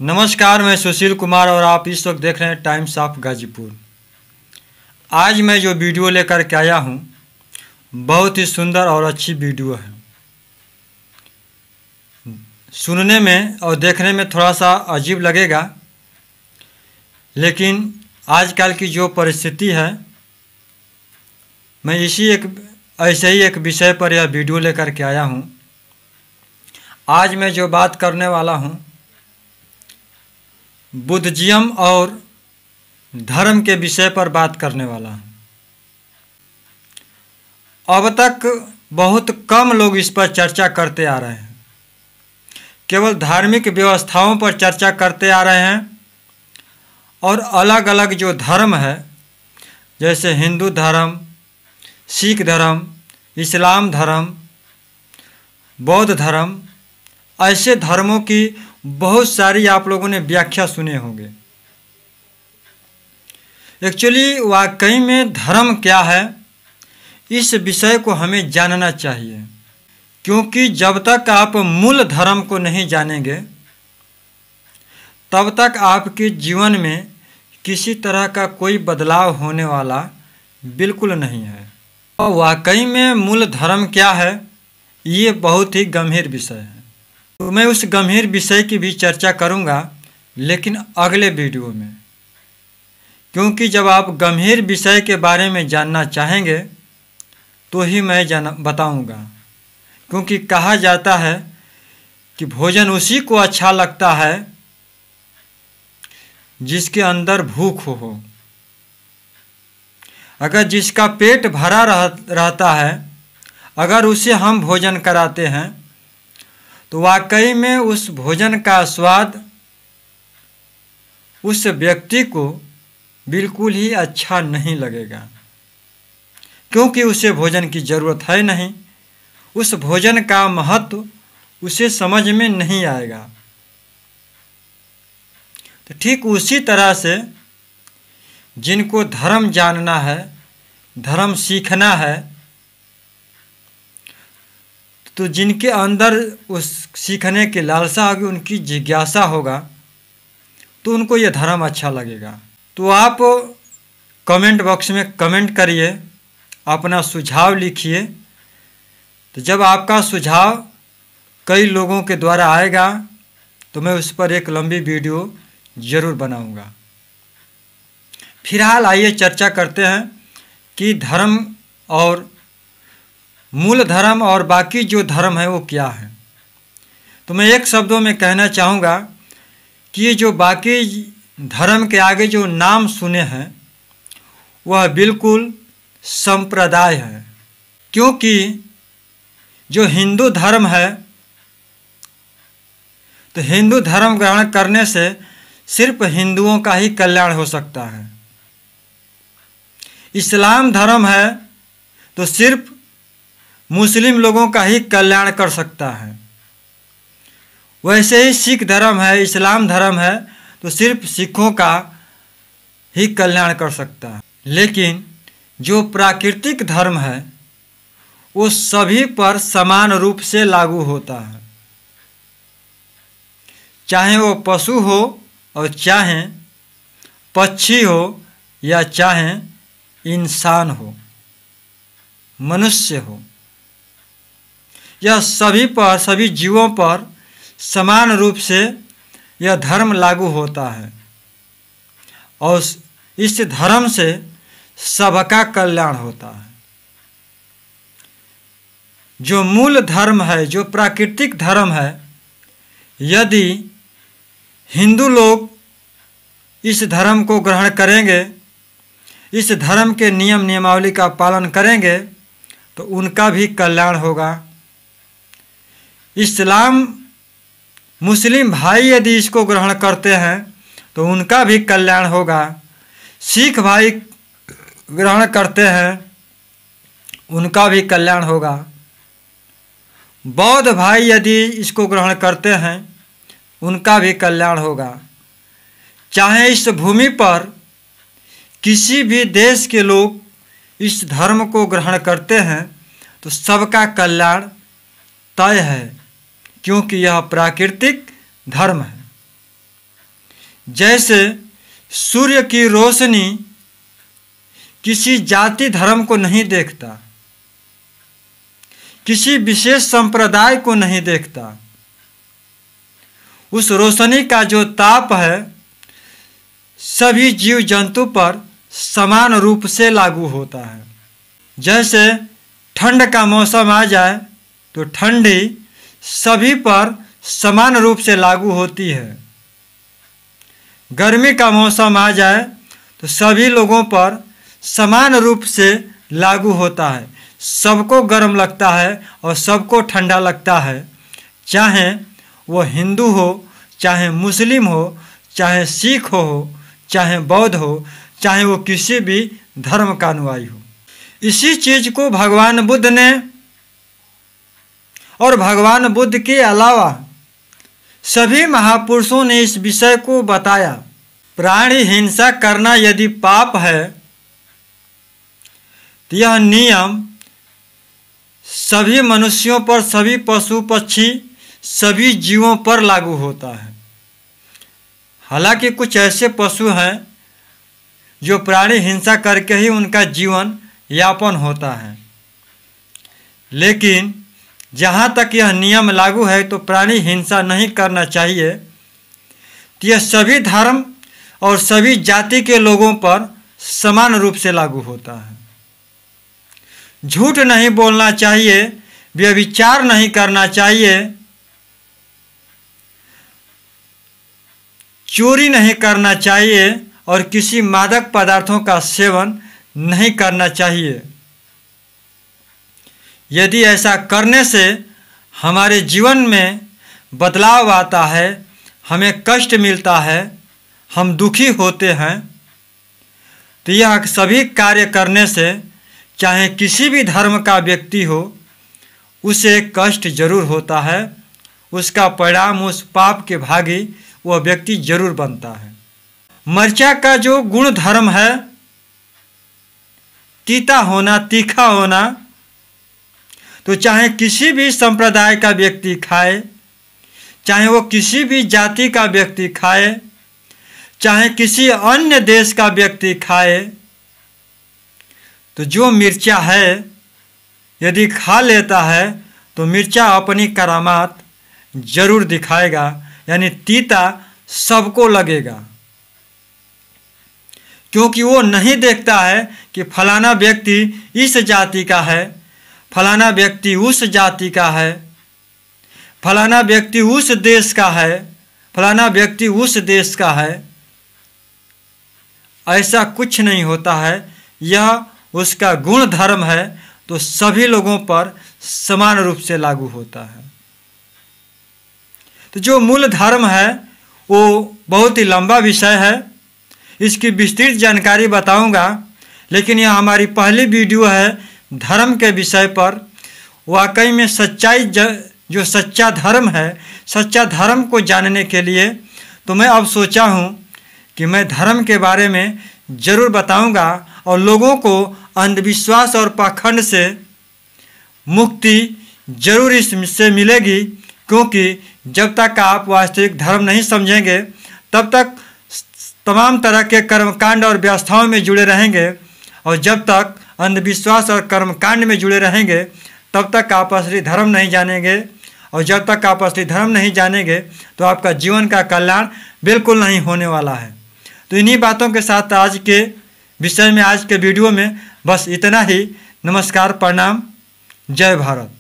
नमस्कार, मैं सुशील कुमार और आप इस वक्त देख रहे हैं टाइम्स ऑफ गाजीपुर। आज मैं जो वीडियो लेकर के आया हूँ बहुत ही सुंदर और अच्छी वीडियो है। सुनने में और देखने में थोड़ा सा अजीब लगेगा, लेकिन आजकल की जो परिस्थिति है, मैं ऐसे ही एक विषय पर यह वीडियो लेकर के आया हूँ। आज मैं जो बात करने वाला हूँ बुद्धिज्म और धर्म के विषय पर बात करने वाला हूँ। अब तक बहुत कम लोग इस पर चर्चा करते आ रहे हैं, केवल धार्मिक व्यवस्थाओं पर चर्चा करते आ रहे हैं। और अलग अलग जो धर्म है, जैसे हिंदू धर्म, सिख धर्म, इस्लाम धर्म, बौद्ध धर्म, ऐसे धर्मों की बहुत सारी आप लोगों ने व्याख्या सुने होंगे। एक्चुअली वाकई में धर्म क्या है, इस विषय को हमें जानना चाहिए, क्योंकि जब तक आप मूल धर्म को नहीं जानेंगे तब तक आपके जीवन में किसी तरह का कोई बदलाव होने वाला बिल्कुल नहीं है। और वाकई में मूल धर्म क्या है, ये बहुत ही गंभीर विषय है। तो मैं उस गंभीर विषय की भी चर्चा करूंगा, लेकिन अगले वीडियो में, क्योंकि जब आप गंभीर विषय के बारे में जानना चाहेंगे तो ही मैं बताऊंगा। क्योंकि कहा जाता है कि भोजन उसी को अच्छा लगता है जिसके अंदर भूख हो। अगर जिसका पेट भरा रहता है, अगर उसे हम भोजन कराते हैं तो वाकई में उस भोजन का स्वाद उस व्यक्ति को बिल्कुल ही अच्छा नहीं लगेगा, क्योंकि उसे भोजन की ज़रूरत है नहीं। उस भोजन का महत्व उसे समझ में नहीं आएगा। तो ठीक उसी तरह से जिनको धर्म जानना है, धर्म सीखना है, तो जिनके अंदर उस सीखने की लालसा होगी, उनकी जिज्ञासा होगा, तो उनको ये धर्म अच्छा लगेगा। तो आप कमेंट बॉक्स में कमेंट करिए, अपना सुझाव लिखिए। तो जब आपका सुझाव कई लोगों के द्वारा आएगा तो मैं उस पर एक लंबी वीडियो ज़रूर बनाऊंगा। फिलहाल आइए चर्चा करते हैं कि धर्म और मूल धर्म और बाकी जो धर्म है वो क्या है। तो मैं एक शब्दों में कहना चाहूँगा कि ये जो बाकी धर्म के आगे जो नाम सुने हैं वह बिल्कुल संप्रदाय है। क्योंकि जो हिंदू धर्म है, तो हिंदू धर्म ग्रहण करने से सिर्फ हिंदुओं का ही कल्याण हो सकता है। इस्लाम धर्म है तो सिर्फ मुस्लिम लोगों का ही कल्याण कर सकता है। वैसे ही सिख धर्म है, इस्लाम धर्म है तो सिर्फ सिखों का ही कल्याण कर सकता है। लेकिन जो प्राकृतिक धर्म है वो सभी पर समान रूप से लागू होता है, चाहे वो पशु हो और चाहे पक्षी हो या चाहे इंसान हो, मनुष्य हो। यह सभी जीवों पर समान रूप से यह धर्म लागू होता है और इस धर्म से सबका कल्याण होता है। जो मूल धर्म है, जो प्राकृतिक धर्म है, यदि हिंदू लोग इस धर्म को ग्रहण करेंगे, इस धर्म के नियम नियमावली का पालन करेंगे तो उनका भी कल्याण होगा। इस्लाम मुस्लिम भाई यदि इसको ग्रहण करते हैं तो उनका भी कल्याण होगा। सिख भाई ग्रहण करते हैं, उनका भी कल्याण होगा। बौद्ध भाई यदि इसको ग्रहण करते हैं, उनका भी कल्याण होगा। चाहे इस भूमि पर किसी भी देश के लोग इस धर्म को ग्रहण करते हैं तो सबका कल्याण तय है, क्योंकि यह प्राकृतिक धर्म है। जैसे सूर्य की रोशनी किसी जाति धर्म को नहीं देखता, किसी विशेष संप्रदाय को नहीं देखता। उस रोशनी का जो ताप है सभी जीव जंतु पर समान रूप से लागू होता है। जैसे ठंड का मौसम आ जाए तो ठंडी सभी पर समान रूप से लागू होती है। गर्मी का मौसम आ जाए तो सभी लोगों पर समान रूप से लागू होता है। सबको गर्म लगता है और सबको ठंडा लगता है, चाहे वो हिंदू हो, चाहे मुस्लिम हो, चाहे सिख हो, चाहे बौद्ध हो, चाहे वो किसी भी धर्म का अनुयायी हो। इसी चीज को भगवान बुद्ध ने और भगवान बुद्ध के अलावा सभी महापुरुषों ने इस विषय को बताया। प्राणी हिंसा करना यदि पाप है तो यह नियम सभी मनुष्यों पर, सभी पशु पक्षी, सभी जीवों पर लागू होता है। हालांकि कुछ ऐसे पशु हैं जो प्राणी हिंसा करके ही उनका जीवन यापन होता है, लेकिन जहाँ तक यह नियम लागू है तो प्राणी हिंसा नहीं करना चाहिए। तो यह सभी धर्म और सभी जाति के लोगों पर समान रूप से लागू होता है। झूठ नहीं बोलना चाहिए, व्यभिचार नहीं करना चाहिए, चोरी नहीं करना चाहिए और किसी मादक पदार्थों का सेवन नहीं करना चाहिए। यदि ऐसा करने से हमारे जीवन में बदलाव आता है, हमें कष्ट मिलता है, हम दुखी होते हैं, तो यह सभी कार्य करने से चाहे किसी भी धर्म का व्यक्ति हो उसे कष्ट जरूर होता है। उसका परिणाम उस पाप के भागी वह व्यक्ति जरूर बनता है। मरचा का जो गुण धर्म है, तीता होना, तीखा होना, तो चाहे किसी भी संप्रदाय का व्यक्ति खाए, चाहे वो किसी भी जाति का व्यक्ति खाए, चाहे किसी अन्य देश का व्यक्ति खाए, तो जो मिर्चा है यदि खा लेता है तो मिर्चा अपनी करामात जरूर दिखाएगा, यानी तीता सबको लगेगा, क्योंकि वो नहीं देखता है कि फलाना व्यक्ति इस जाति का है, फलाना व्यक्ति उस जाति का है, फलाना व्यक्ति उस देश का है, फलाना व्यक्ति उस देश का है। ऐसा कुछ नहीं होता है। यह उसका गुण धर्म है तो सभी लोगों पर समान रूप से लागू होता है। तो जो मूल धर्म है वो बहुत ही लंबा विषय है, इसकी विस्तृत जानकारी बताऊंगा, लेकिन यह हमारी पहली वीडियो है धर्म के विषय पर। वाकई में सच्चाई जो सच्चा धर्म है, सच्चा धर्म को जानने के लिए तो मैं अब सोचा हूँ कि मैं धर्म के बारे में जरूर बताऊंगा और लोगों को अंधविश्वास और पाखंड से मुक्ति जरूर इससे मिलेगी, क्योंकि जब तक आप वास्तविक धर्म नहीं समझेंगे तब तक तमाम तरह के कर्मकांड और व्यवस्थाओं में जुड़े रहेंगे, और जब तक अंधविश्वास और कर्मकांड में जुड़े रहेंगे तब तक आप असली धर्म नहीं जानेंगे, और जब तक आप असली धर्म नहीं जानेंगे तो आपका जीवन का कल्याण बिल्कुल नहीं होने वाला है। तो इन्हीं बातों के साथ आज के विषय में, आज के वीडियो में बस इतना ही। नमस्कार, प्रणाम, जय भारत।